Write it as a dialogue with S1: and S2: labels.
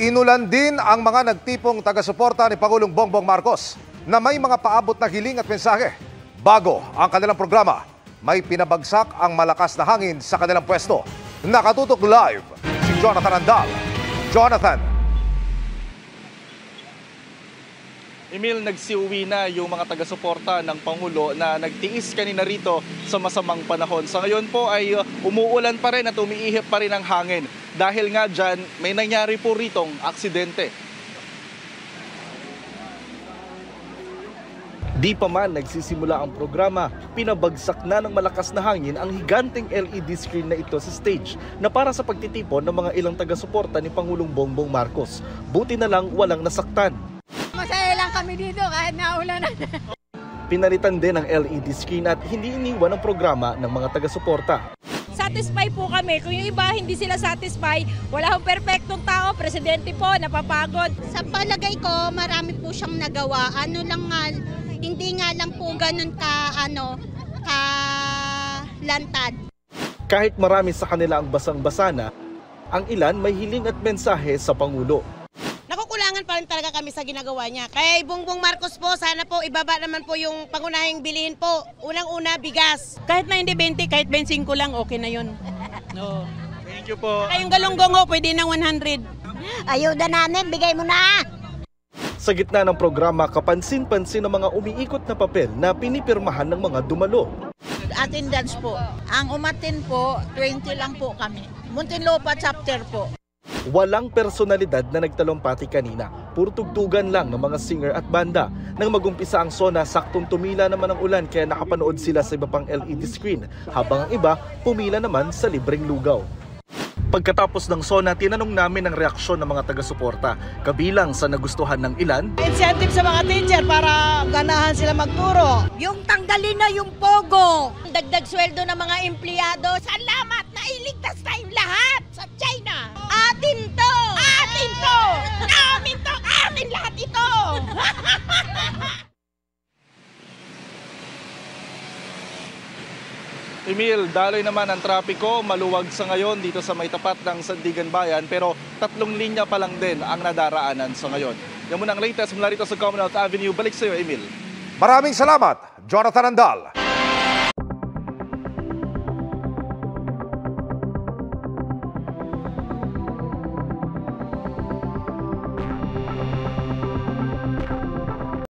S1: Inulan din ang mga nagtipong taga-suporta ni Pangulong Bongbong Marcos na may mga paabot na hiling at mensahe. Bago ang kanilang programa, may pinabagsak ang malakas na hangin sa kanilang pwesto. Nakatutok live si Jonathan Andal. Jonathan.
S2: Emil, nagsiuwi na yung mga taga-suporta ng Pangulo na nagtiis kanina rito sa masamang panahon. Sa ngayon po ay umuulan pa rin at umiihip pa rin ang hangin. Dahil nga dyan, may nangyari po ritong aksidente. Di pa man nagsisimula ang programa, pinabagsak na ng malakas na hangin ang higanteng LED screen na ito sa stage na para sa pagtitipon ng mga ilang taga-suporta ni Pangulong Bongbong Marcos. Buti na lang walang nasaktan.
S3: Masaya lang kami dito kahit naulanan.
S2: Pinalitan din ang LED screen at hindi iniwan ang programa ng mga taga-suporta.
S3: Satisfy po kami. Kung yung iba hindi sila satisfy, wala akong perfectong tao. Presidente po, napapagod.
S4: Sa palagay ko, marami po siyang nagawa. Ano lang nga, hindi nga lang po ganun lantad.
S2: Kahit marami sa kanila ang basang-basa na, ang ilan may hiling at mensahe sa Pangulo.
S5: Nakukulangan pa rin talaga kami sa ginagawa niya. Kaya Bongbong Marcos po, sana po ibaba naman po yung pangunahing bilihin po. Unang-una, bigas.
S3: Kahit na hindi 20, kahit 25 lang, okay na yun. No.
S2: Thank you po.
S3: Kayong galunggong ho, pwede ng 100.
S4: Ayuda namin, bigay mo na!
S2: Sa gitna ng programa, kapansin-pansin ang mga umiikot na papel na pinipirmahan ng mga dumalo.
S6: Attendance po. Ang umatin po, 20 lang po kami. Muntinlupa chapter po.
S2: Walang personalidad na nagtalumpati kanina. Puro tugtugan lang ng mga singer at banda. Nang magumpisa ang SONA, saktong tumila naman ang ulan kaya nakapanood sila sa iba pang LED screen. Habang ang iba, pumila naman sa libreng lugaw. Pagkatapos ng SONA, tinanong namin ang reaksyon ng mga taga-suporta. Kabilang sa nagustuhan ng ilan,
S6: Incentive sa mga teacher para ganahan sila magturo.
S4: Yung tanggalin na yung pogo!
S3: Dagdag sweldo ng mga empleyado. Salamat na iligtas tayong lahat sa China.
S4: Atin to!
S3: Atin to! Amin to! Atin lahat ito!
S2: Emil, daloy naman ang trapiko, maluwag sa ngayon dito sa may tapat ng Sandigan Bayan pero 3 linya pa lang din ang nadaraanan sa ngayon. Yan muna ang latest mula rito sa Commonwealth Avenue. Balik sa iyo, Emil.
S1: Maraming salamat, Jonathan Andal.